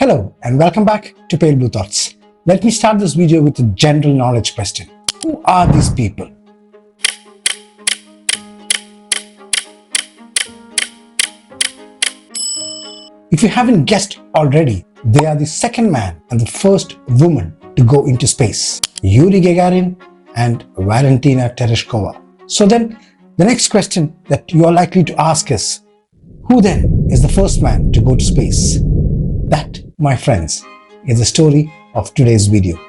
Hello and welcome back to Pale Blue Thoughts. Let me start this video with a general knowledge question. Who are these people? If you haven't guessed already, they are the second man and the first woman to go into space, Yuri Gagarin and Valentina Tereshkova. So then, the next question that you are likely to ask is, who then is the first man to go to space? That, my friends, is the story of today's video.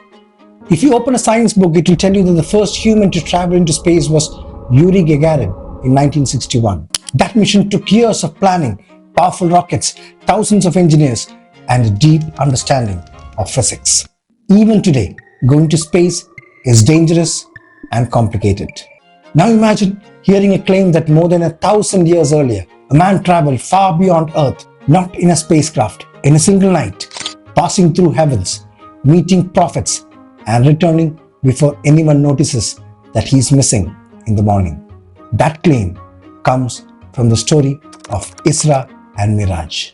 If you open a science book, it will tell you that the first human to travel into space was Yuri Gagarin in 1961. That mission took years of planning, powerful rockets, thousands of engineers, and a deep understanding of physics. Even today, going to space is dangerous and complicated. Now imagine hearing a claim that more than 1,000 years earlier, a man traveled far beyond Earth, not in a spacecraft, in a single night, passing through heavens, meeting prophets, and returning before anyone notices that he is missing in the morning. That claim comes from the story of Isra and Miraj.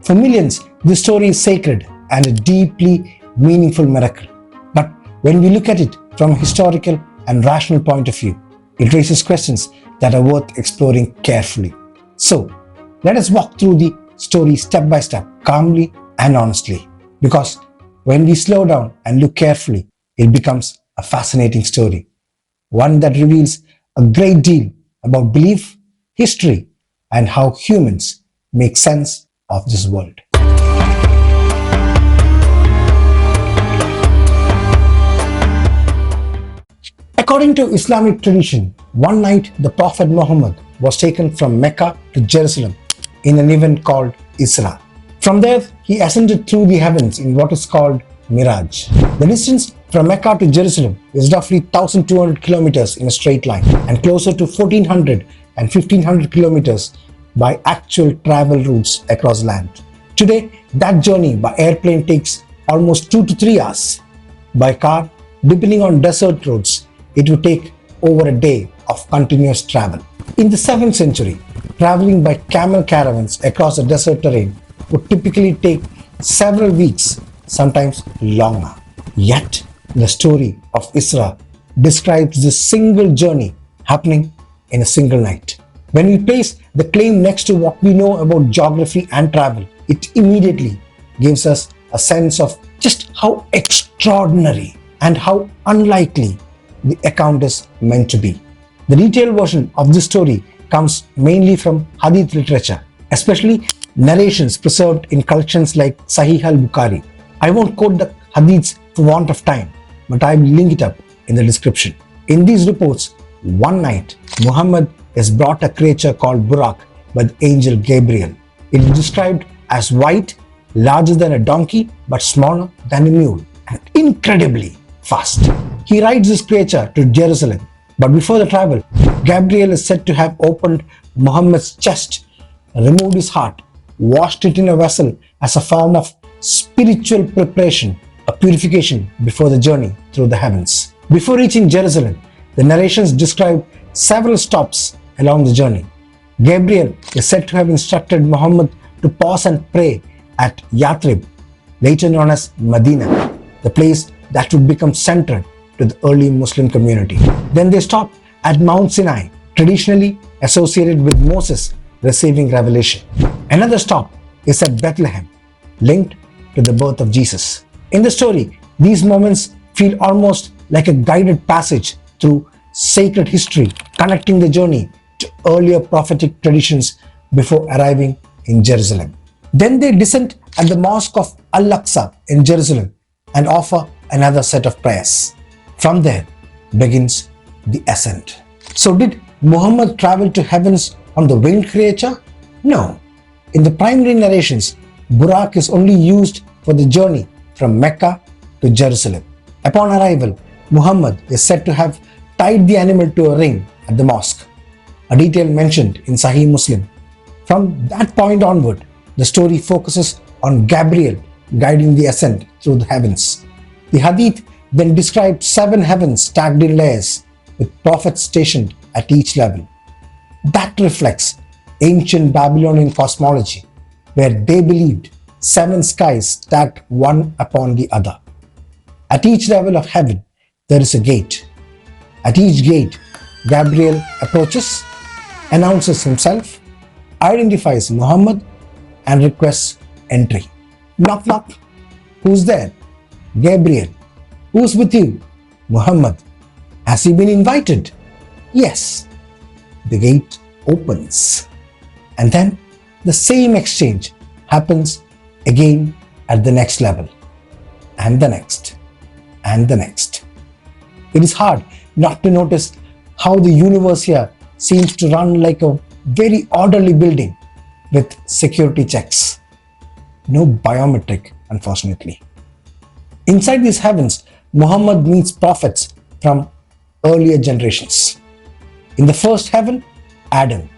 For millions, this story is sacred and a deeply meaningful miracle. But when we look at it from a historical and rational point of view, it raises questions that are worth exploring carefully. So, let us walk through the story step by step, calmly and honestly. Because when we slow down and look carefully, it becomes a fascinating story. One that reveals a great deal about belief, history, and how humans make sense of this world. According to Islamic tradition, one night the Prophet Muhammad was taken from Mecca to Jerusalem in an event called Isra. From there, he ascended through the heavens in what is called Miraj. The distance from Mecca to Jerusalem is roughly 1,200 kilometers in a straight line and closer to 1,400 and 1,500 kilometers by actual travel routes across land. Today, that journey by airplane takes almost 2 to 3 hours. By car, depending on desert roads, it would take over a day of continuous travel. In the 7th century, traveling by camel caravans across the desert terrain would typically take several weeks, sometimes longer. Yet, the story of Isra describes this single journey happening in a single night. When we place the claim next to what we know about geography and travel, it immediately gives us a sense of just how extraordinary and how unlikely the account is meant to be. The detailed version of this story comes mainly from Hadith literature, especially narrations preserved in collections like Sahih al-Bukhari. I won't quote the Hadiths for want of time, but I will link it up in the description. In these reports, one night, Muhammad is brought a creature called Buraq by the angel Gabriel. It is described as white, larger than a donkey, but smaller than a mule, and incredibly fast. He rides this creature to Jerusalem, but before the travel, Gabriel is said to have opened Muhammad's chest, removed his heart, washed it in a vessel as a form of spiritual preparation, a purification before the journey through the heavens. Before reaching Jerusalem, the narrations describe several stops along the journey. Gabriel is said to have instructed Muhammad to pause and pray at Yathrib, later known as Medina, the place that would become central to the early Muslim community. Then they stop at Mount Sinai, traditionally associated with Moses receiving revelation. Another stop is at Bethlehem, linked to the birth of Jesus. In the story, these moments feel almost like a guided passage through sacred history, connecting the journey to earlier prophetic traditions before arriving in Jerusalem. Then they descend at the Mosque of Al-Aqsa in Jerusalem and offer another set of prayers. From there begins the ascent. So did Muhammad travel to heavens on the winged creature? No. In the primary narrations, Buraq is only used for the journey from Mecca to Jerusalem. Upon arrival, Muhammad is said to have tied the animal to a ring at the mosque, a detail mentioned in Sahih Muslim. From that point onward, the story focuses on Gabriel guiding the ascent through the heavens. The Hadith then described 7 heavens stacked in layers with prophets stationed at each level. That reflects ancient Babylonian cosmology, where they believed 7 skies stacked one upon the other. At each level of heaven, there is a gate. At each gate, Gabriel approaches, announces himself, identifies Muhammad, and requests entry. Knock, knock. Who's there? Gabriel. Who's with you? Muhammad. Has he been invited? Yes. The gate opens. And then the same exchange happens again at the next level, and the next, and the next. It is hard not to notice how the universe here seems to run like a very orderly building with security checks. No biometric, unfortunately. Inside these heavens, Muhammad meets prophets from earlier generations. In the first heaven, Adam.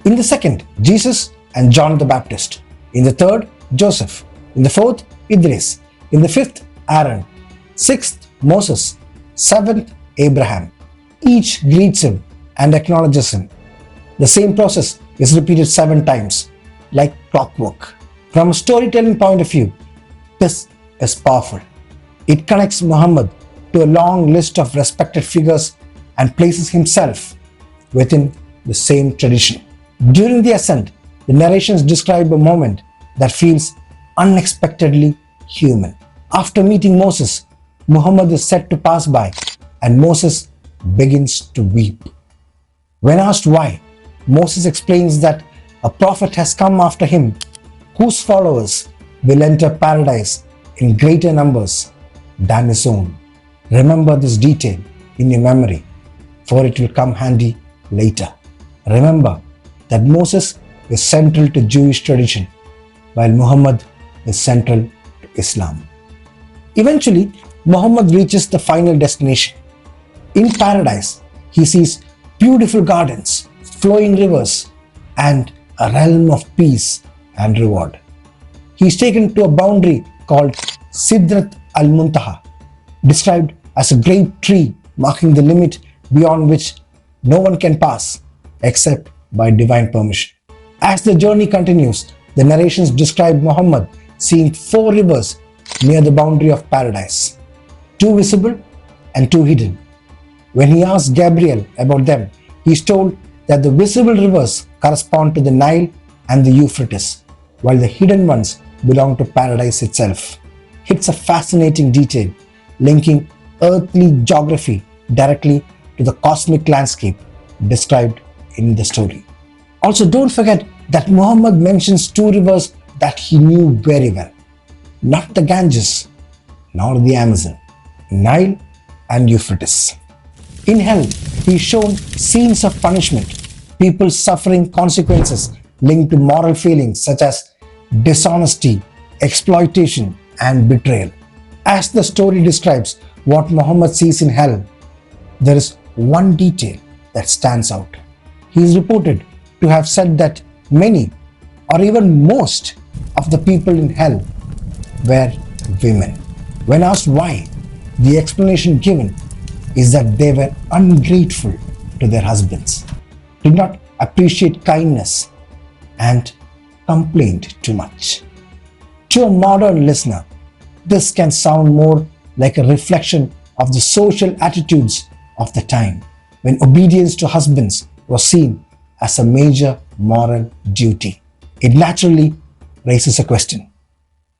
In the second, Jesus and John the Baptist. In the third, Joseph. In the fourth, Idris. In the fifth, Aaron. Sixth, Moses. Seventh, Abraham. Each greets him and acknowledges him. The same process is repeated 7 times, like clockwork. From a storytelling point of view, this is powerful. It connects Muhammad to a long list of respected figures and places himself within the same tradition. During the ascent, the narrations describe a moment that feels unexpectedly human. After meeting Moses, Muhammad is said to pass by and Moses begins to weep. When asked why, Moses explains that a prophet has come after him whose followers will enter paradise in greater numbers than his own. Remember this detail in your memory, for it will come handy later. Remember that Moses is central to Jewish tradition, while Muhammad is central to Islam. Eventually, Muhammad reaches the final destination. In paradise, he sees beautiful gardens, flowing rivers, and a realm of peace and reward. He is taken to a boundary called Sidrat al-Muntaha, described as a great tree marking the limit beyond which no one can pass except by divine permission. As the journey continues, the narrations describe Muhammad seeing 4 rivers near the boundary of paradise, 2 visible and 2 hidden. When he asks Gabriel about them, he is told that the visible rivers correspond to the Nile and the Euphrates, while the hidden ones belong to paradise itself. It's a fascinating detail linking earthly geography directly to the cosmic landscape described in the story. Also, don't forget that Muhammad mentions 2 rivers that he knew very well. Not the Ganges, nor the Amazon, Nile and Euphrates. In hell, he is shown scenes of punishment, people suffering consequences linked to moral failings such as dishonesty, exploitation, and betrayal. As the story describes what Muhammad sees in hell, there is one detail that stands out. He is reported to have said that many, or even most, of the people in hell were women. When asked why, the explanation given is that they were ungrateful to their husbands, did not appreciate kindness, and complained too much. To a modern listener, this can sound more like a reflection of the social attitudes of the time, when obedience to husbands was seen as a major moral duty. It naturally raises a question.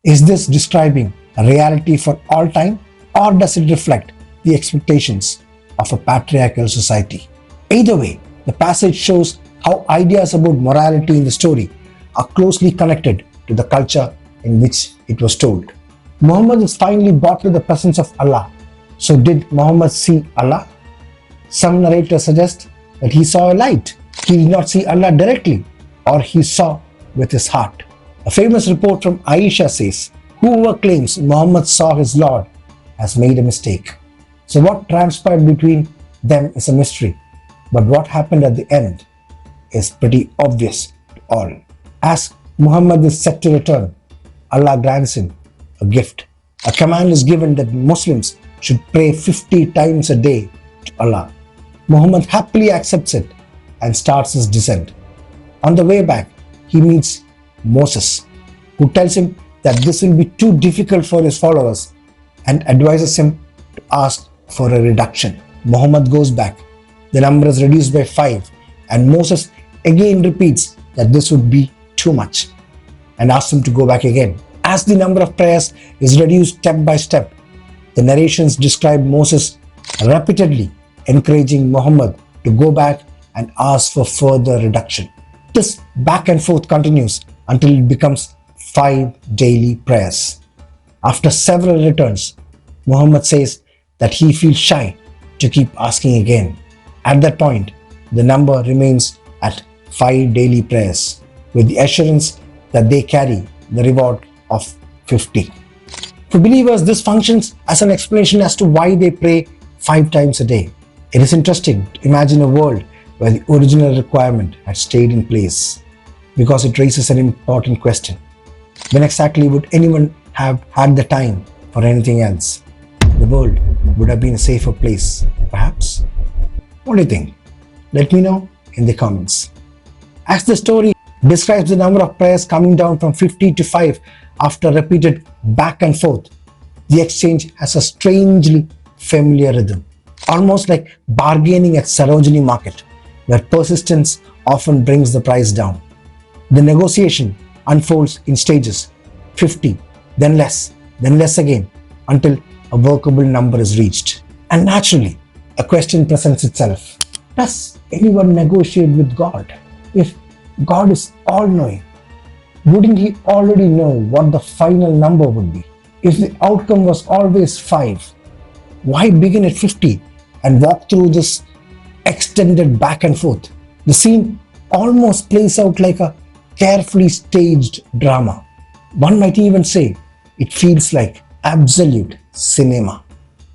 Is this describing a reality for all time, or does it reflect the expectations of a patriarchal society? Either way, the passage shows how ideas about morality in the story are closely connected to the culture in which it was told. Muhammad is finally brought to the presence of Allah. So did Muhammad see Allah? Some narrators suggest that he saw a light. He did not see Allah directly, or he saw with his heart. A famous report from Aisha says, whoever claims Muhammad saw his Lord has made a mistake. So what transpired between them is a mystery, but what happened at the end is pretty obvious to all. As Muhammad is set to return, Allah grants him a gift. A command is given that Muslims should pray 50 times a day to Allah. Muhammad happily accepts it and starts his descent. On the way back, he meets Moses, who tells him that this will be too difficult for his followers and advises him to ask for a reduction. Muhammad goes back. The number is reduced by 5, and Moses again repeats that this would be too much and asks him to go back again. As the number of prayers is reduced step by step, the narrations describe Moses repeatedly encouraging Muhammad to go back and ask for further reduction. This back and forth continues until it becomes 5 daily prayers. After several returns, Muhammad says that he feels shy to keep asking again. At that point, the number remains at 5 daily prayers, with the assurance that they carry the reward of 50. For believers, this functions as an explanation as to why they pray 5 times a day. It is interesting to imagine a world where the original requirement had stayed in place, because it raises an important question. When exactly would anyone have had the time for anything else? The world would have been a safer place, perhaps? What do you think? Let me know in the comments. As the story describes the number of prayers coming down from 50 to 5 after repeated back and forth, the exchange has a strangely familiar rhythm, almost like bargaining at Sarojini Market, where persistence often brings the price down. The negotiation unfolds in stages: 50, then less again, until a workable number is reached. And naturally, a question presents itself. Does anyone negotiate with God? If God is all-knowing, wouldn't he already know what the final number would be? If the outcome was always 5, why begin at 50 and walk through this extended back and forth? The scene almost plays out like a carefully staged drama. One might even say it feels like absolute cinema.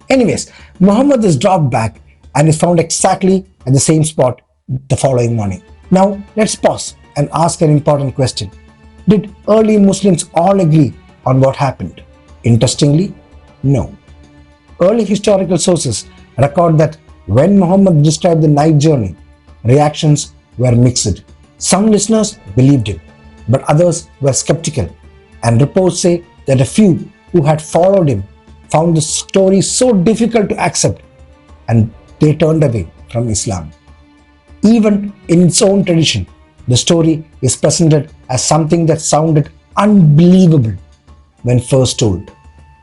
Anyways, Muhammad is dropped back and is found exactly at the same spot the following morning. Now, let's pause and ask an important question. Did early Muslims all agree on what happened? Interestingly, no. Early historical sources record that when Muhammad described the night journey, reactions were mixed. Some listeners believed him, but others were skeptical, and reports say that a few who had followed him found the story so difficult to accept and they turned away from Islam. Even in its own tradition, the story is presented as something that sounded unbelievable when first told.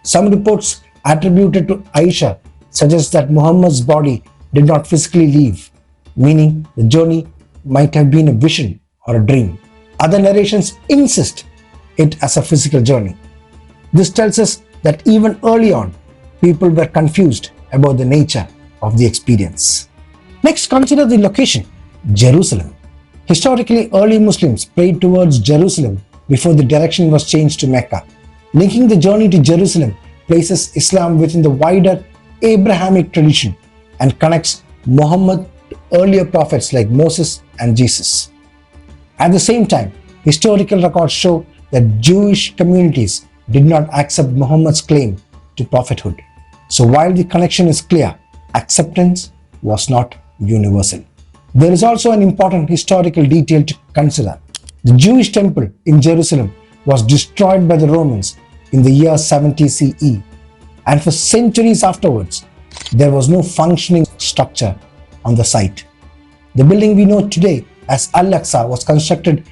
Some reports attributed to Aisha suggest that Muhammad's body did not physically leave, meaning the journey might have been a vision or a dream. Other narrations insist it as a physical journey. This tells us that even early on, people were confused about the nature of the experience. Next, consider the location: Jerusalem. Historically, early Muslims prayed towards Jerusalem before the direction was changed to Mecca. Linking the journey to Jerusalem places Islam within the wider Abrahamic tradition and connects Muhammad to earlier prophets like Moses and Jesus. At the same time, historical records show that Jewish communities did not accept Muhammad's claim to prophethood. So while the connection is clear, acceptance was not universal. There is also an important historical detail to consider. The Jewish temple in Jerusalem was destroyed by the Romans in the year 70 CE, and for centuries afterwards, there was no functioning structure on the site. The building we know today as Al-Aqsa was constructed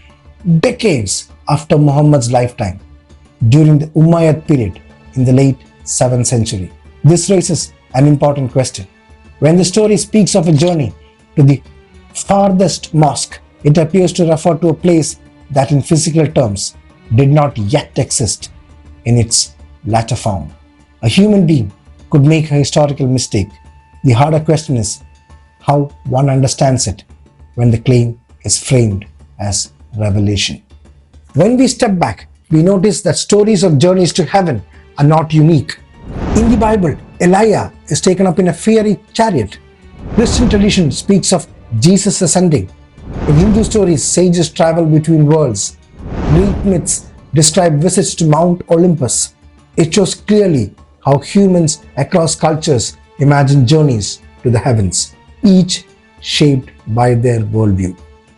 decades after Muhammad's lifetime, during the Umayyad period in the late 7th century. This raises an important question. When the story speaks of a journey to the farthest mosque, it appears to refer to a place that in physical terms did not yet exist in its latter form. A human being could make a historical mistake. The harder question is how one understands it when the claim is framed as revelation. When we step back, we notice that stories of journeys to heaven are not unique. In the Bible, Elijah is taken up in a fiery chariot. Christian tradition speaks of Jesus ascending. In Hindu stories, sages travel between worlds. Greek myths describe visits to Mount Olympus. It shows clearly how humans across cultures imagine journeys to the heavens, each shaped by their worldview.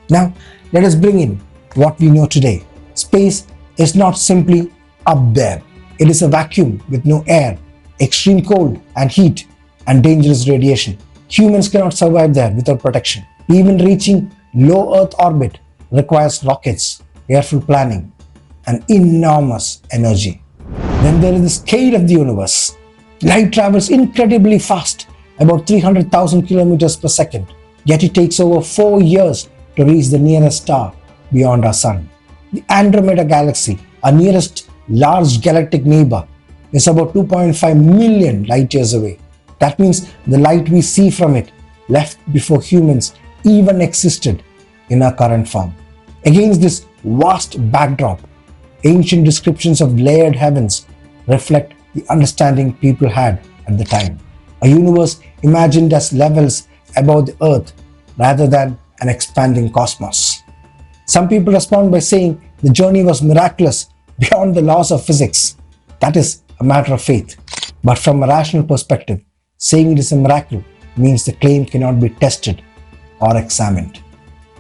Now, let us bring in what we know today. Space is not simply up there. It is a vacuum with no air, extreme cold and heat, and dangerous radiation. Humans cannot survive there without protection. Even reaching low Earth orbit requires rockets, careful planning, and enormous energy. Then there is the scale of the universe. Light travels incredibly fast, about 300,000 kilometers per second, yet it takes over 4 years to reach the nearest star beyond our sun. The Andromeda Galaxy, our nearest large galactic neighbor, is about 2.5 million light years away. That means the light we see from it left before humans even existed in our current form. Against this vast backdrop, ancient descriptions of layered heavens reflect the understanding people had at the time. A universe imagined as levels above the earth rather than an expanding cosmos. Some people respond by saying the journey was miraculous beyond the laws of physics. That is a matter of faith. But from a rational perspective, saying it is a miracle means the claim cannot be tested or examined.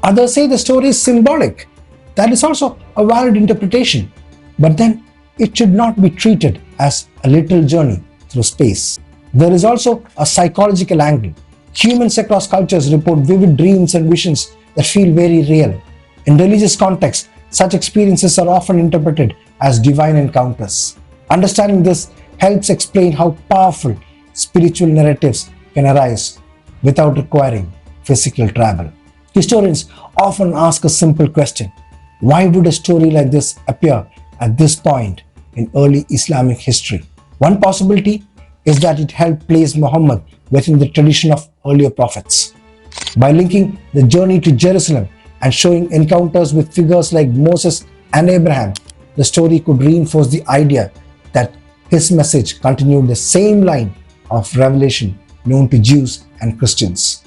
Others say the story is symbolic. That is also a valid interpretation. But then it should not be treated as a literal journey through space. There is also a psychological angle. Humans across cultures report vivid dreams and visions that feel very real. In religious contexts, such experiences are often interpreted as divine encounters. Understanding this helps explain how powerful spiritual narratives can arise without requiring physical travel. Historians often ask a simple question: why would a story like this appear at this point in early Islamic history? One possibility is that it helped place Muhammad within the tradition of earlier prophets. By linking the journey to Jerusalem and showing encounters with figures like Moses and Abraham, the story could reinforce the idea that his message continued the same line of revelation known to Jews and Christians.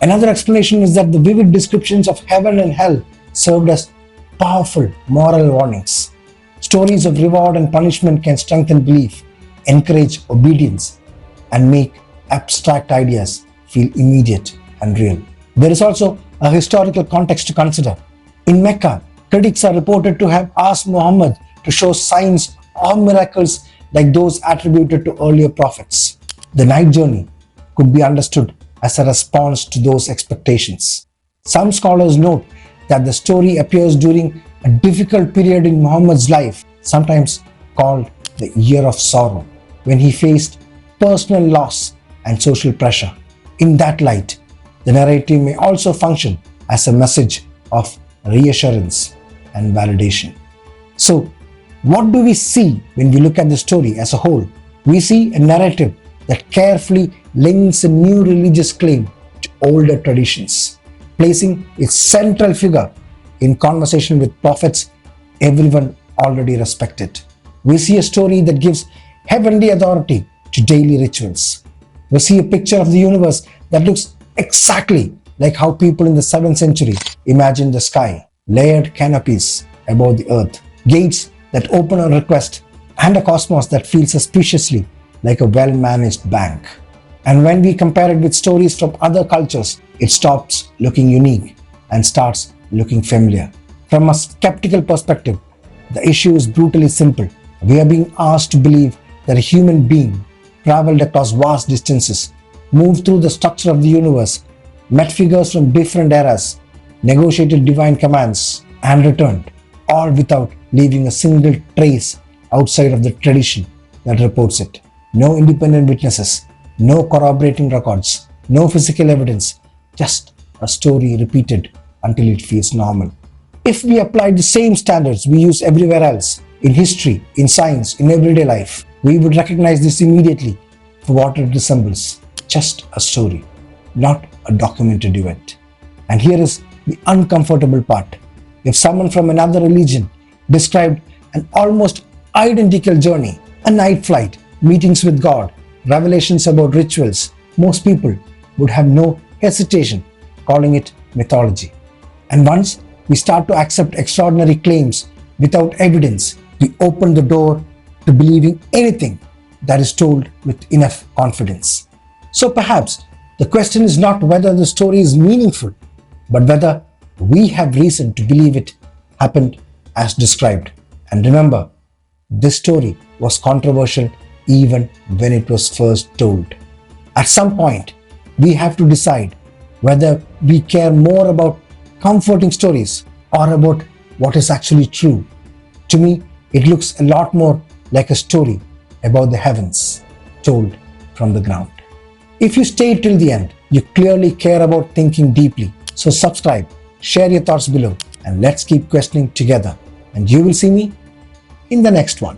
Another explanation is that the vivid descriptions of heaven and hell served as powerful moral warnings. Stories of reward and punishment can strengthen belief, encourage obedience, and make abstract ideas feel immediate and real. There is also a historical context to consider. In Mecca, critics are reported to have asked Muhammad to show signs or miracles like those attributed to earlier prophets. The night journey could be understood as a response to those expectations. Some scholars note that the story appears during a difficult period in Muhammad's life, sometimes called the Year of Sorrow, when he faced personal loss and social pressure. In that light, the narrative may also function as a message of reassurance and validation. So, what do we see when we look at the story as a whole? We see a narrative that carefully links a new religious claim to older traditions, placing its central figure in conversation with prophets everyone already respected. We see a story that gives heavenly authority to daily rituals. We see a picture of the universe that looks exactly like how people in the 7th century imagined the sky: layered canopies above the earth, gates that open on request, and a cosmos that feels suspiciously like a well-managed bank. And when we compare it with stories from other cultures, it stops looking unique and starts looking familiar. From a skeptical perspective, the issue is brutally simple. We are being asked to believe that a human being traveled across vast distances, moved through the structure of the universe, met figures from different eras, negotiated divine commands, and returned, all without leaving a single trace outside of the tradition that reports it. No independent witnesses, no corroborating records, no physical evidence, just a story repeated until it feels normal. If we applied the same standards we use everywhere else, in history, in science, in everyday life, we would recognize this immediately for what it resembles: just a story, not a documented event. And here is the uncomfortable part. If someone from another religion described an almost identical journey, a night flight, meetings with God, revelations about rituals, most people would have no hesitation calling it mythology. And once we start to accept extraordinary claims without evidence, we open the door to believing anything that is told with enough confidence. So perhaps the question is not whether the story is meaningful, but whether we have reason to believe it happened as described. And remember, this story was controversial even when it was first told. At some point, we have to decide whether we care more about comforting stories or about what is actually true. To me, it looks a lot more like a story about the heavens told from the ground. If you stayed till the end, you clearly care about thinking deeply. So subscribe, share your thoughts below, and let's keep questioning together. And you will see me in the next one.